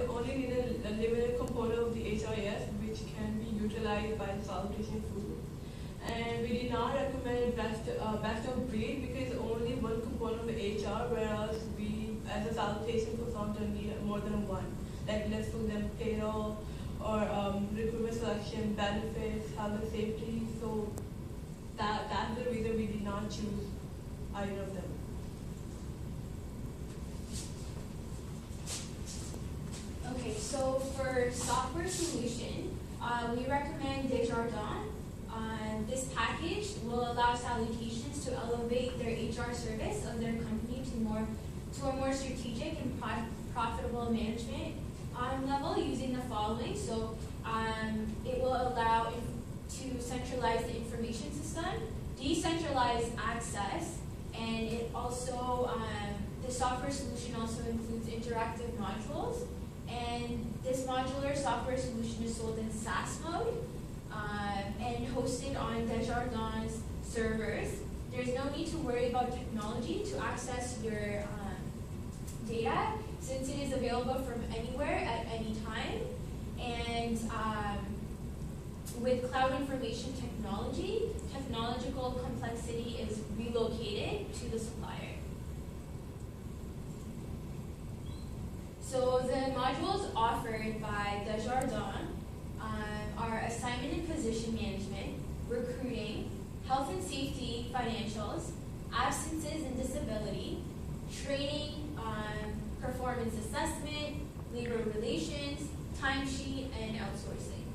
only need a limited component of the HRIS which can be utilized by the salutation food. And we did not recommend best of breed because only one component of the HR, whereas we as a salutation consultant need more than one. Like let's do them payroll or recruitment selection, benefits, health and safety. So that's the reason we did not choose either of them. Okay, so for software solution, we recommend Desjardins. This package will allow salutations to elevate their HR service of their company to a more strategic and profitable management level using the following. So it will allow to centralize the information system, decentralize access, and it also, the software solution also includes interactive modules. And this modular software solution is sold in SaaS mode and hosted on Desjardins servers. There's no need to worry about technology to access your data since it is available from anywhere at any time. And with cloud information technology, technological complexity is relocated to the supplier. So the modules offered by Desjardins are assignment and position management, recruiting, health and safety financials, absences and disability, training, performance assessment, labor relations, timesheet, and outsourcing.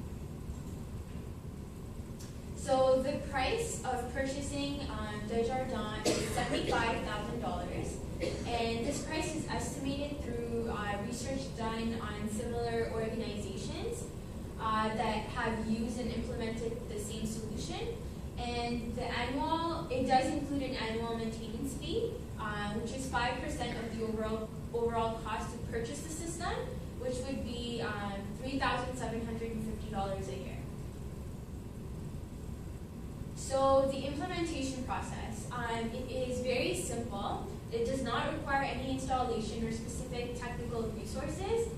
So the price of purchasing Desjardins is $75,000. And this price is estimated through research done on similar organizations that have used and implemented the same solution. And it does include an annual maintenance fee, which is 5% of the overall cost to purchase the system, which would be $3,750 a year. So the implementation process, it is very simple. It does not require any installation or specific technical resources.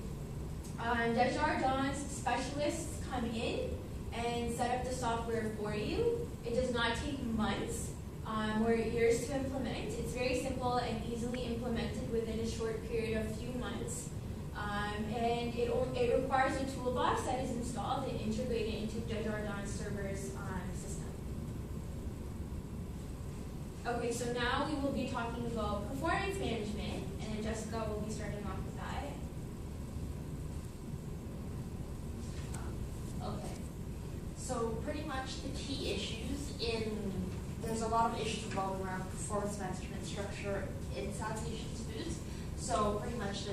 Desjardins specialists come in and set up the software for you. It does not take months or years to implement. It's very simple and easily implemented within a short period of few months. And it requires a toolbox that is installed and integrated into Desjardins servers system. Okay, so now we will be talking about performance management, and Jessica will be starting off with that. Okay, so pretty much the key issues there's a lot of issues revolving around performance management structure in Salutations Foods. So pretty much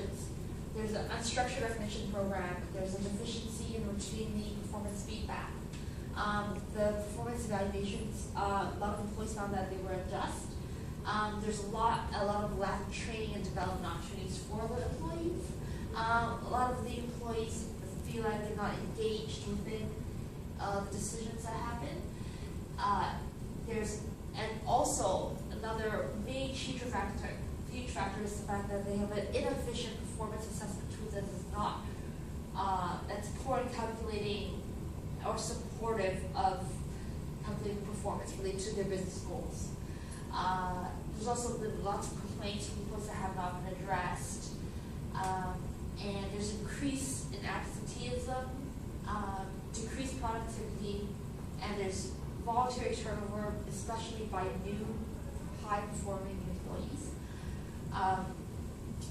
there's an unstructured recognition program, there's a deficiency in retrieving the performance feedback. The performance evaluations, a lot of employees found that they were unjust. There's a lot of lack of training and development opportunities for the employees. A lot of the employees feel like they're not engaged within the decisions that happen. And also another main huge factor is the fact that they have an inefficient performance assessment tool that is not that's poor in calculating or supportive of calculating performance related to their business goals. There's also been lots of complaints from reports that have not been addressed, and there's increase in absenteeism, decreased productivity, and there's voluntary turnover, especially by new high-performing employees.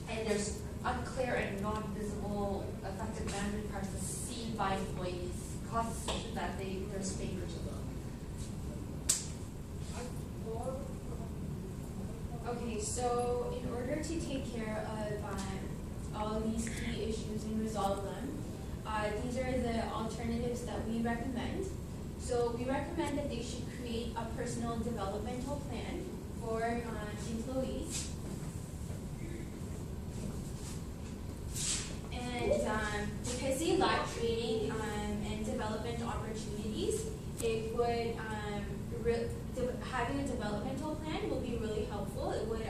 And there's unclear and non-visible effective management practices seen by employees, cause the decision that there's favor to them. Okay, so in order to take care of all these key issues and resolve them, these are the alternatives that we recommend. So we recommend that they should create a personal developmental plan for employees. And because they lack training and development opportunities, it would having a developmental plan will be really helpful. It would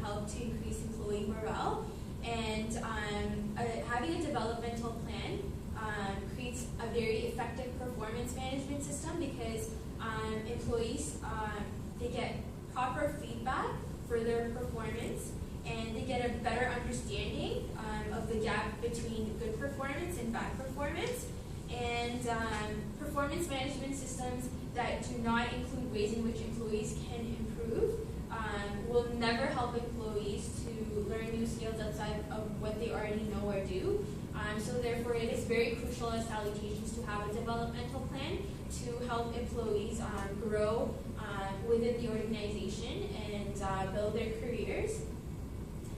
help to increase employee morale and having a developmental plan creates a very effective performance management system because employees they get proper feedback for their performance and they get a better understanding of the gap between good performance and bad performance. And performance management systems that do not include ways in which employees can improve will never help employees to learn new skills outside of what they already know or do. So therefore, it is very crucial as salutations to have a developmental plan to help employees grow within the organization and build their careers.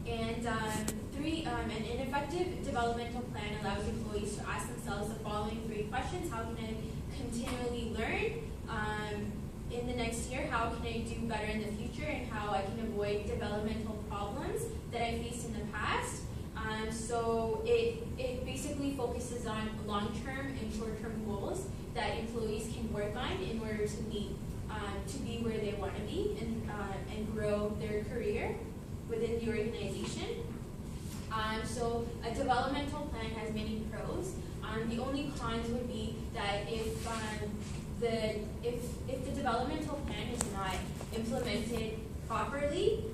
And an ineffective developmental plan allows employees to ask themselves the following 3 questions. How can I continually learn in the next year? How can I do better in the future? And how I can avoid developmental problems that I faced in the past? So it basically focuses on long-term and short-term goals that employees can work on in order to meet, to be where they want to be and grow their career within the organization. So a developmental plan has many pros. The only cons would be that if the developmental plan is not implemented properly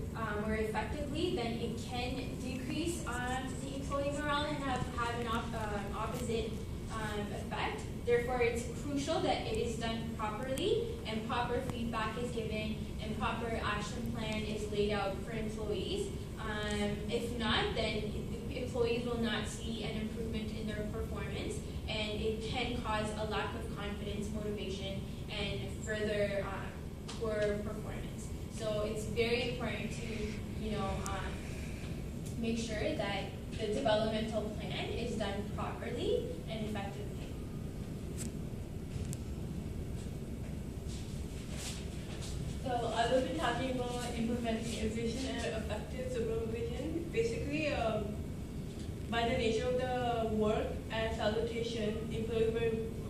or effectively, then it can decrease the employee morale and have an opposite effect. Therefore, it's crucial that it is done properly and proper feedback is given and proper action plan is laid out for employees. If not, then employees will not see an improvement in their performance, and it can cause a lack of confidence, motivation, and further poor performance. So it's very important to, make sure that the developmental plan is done properly and effectively. So I will be talking about implementing efficient and effective supervision. Basically, by the nature of the work and salutation, employees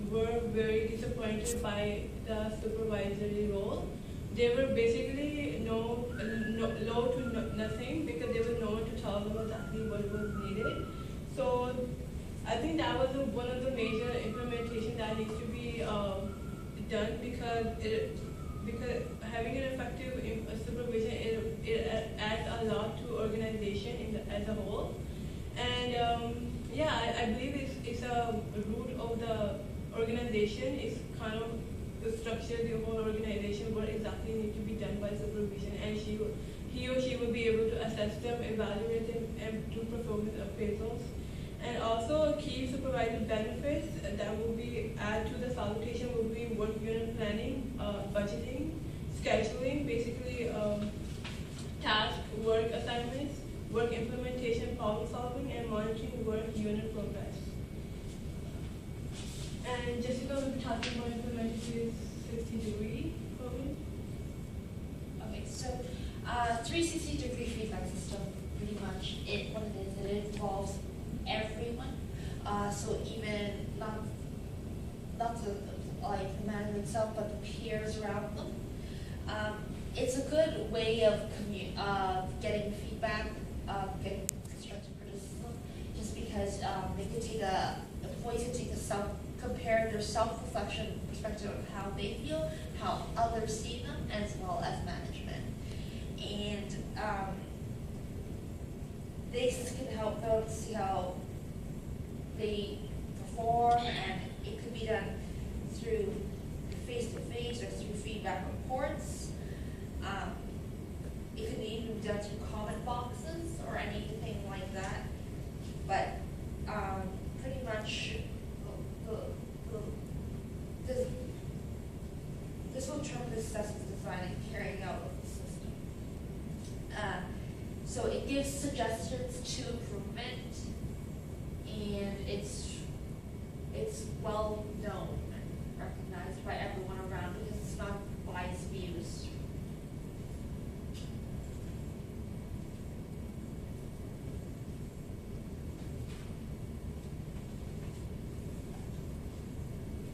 were very disappointed by the supervisory role. They were basically low to nothing because there was no one to tell them exactly what was needed. So I think that was one of the major implementation that needs to be done because having an effective supervision it adds a lot to organization as a whole. And I believe it's a root of the organization. It's kind of the structure, the whole organization, what exactly needs to be done by supervision, and he or she will be able to assess them, evaluate them, and do performance appraisals. And also key supervisor benefits that will be add to the salutation will be work unit planning, budgeting, scheduling, basically task, work assignments, work implementation, problem solving, and monitoring work unit progress. And Jessica will be talking about implementing 360-degree program. Okay, so 360-degree feedback system, pretty much what it is, it involves everyone. So even not like the manager itself, but the peers around them. It's a good way of getting feedback, getting constructive criticism, just because employees can take compare their self-reflection perspective of how they feel, how others see them, as well as management. And this can help them see how they perform, and it could be done through face-to-face or through feedback reports. It could even be done through comment boxes or anything like that. But pretty much this will determine the success of the design and carrying out of the system. So it gives suggestions to improvement, and it's well known and recognized by everyone around because it's not biased views.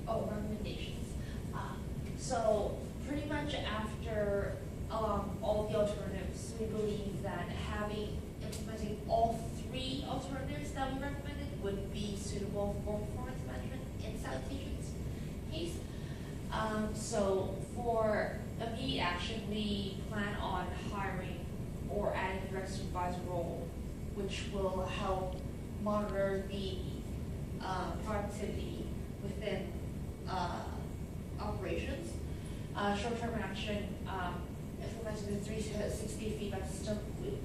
Recommendations. So pretty much after all the alternatives, we believe that implementing all 3 alternatives that we recommended would applicable for performance management in salutations case. So for immediate action, we plan on hiring or adding a direct supervisor role, which will help monitor the productivity within operations. Short-term action, implementing the 360 feedback system,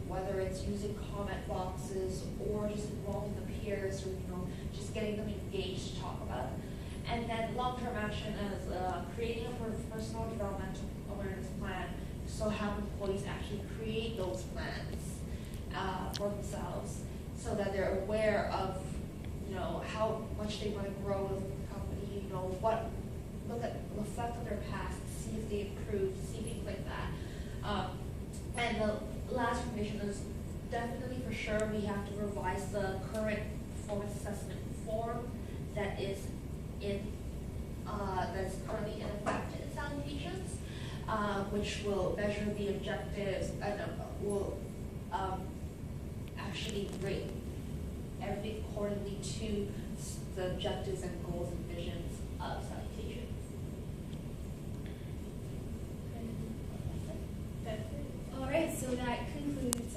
whether it's using comment boxes or just involving the peers, or just getting them engaged to talk about it. And then long-term action is creating a personal developmental awareness plan, so have employees actually create those plans for themselves, so that they're aware of how much they want to grow with the company, reflect on their past, see if they improved, see things like that. And the last recommendation is definitely for sure we have to revise the current performance assessment form that is currently in effect in salutations, which will measure the objectives and will actually rate everything accordingly to the objectives and goals and visions of salutation. All right, so that concludes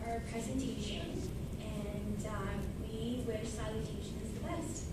our presentation, and we wish salutations the best.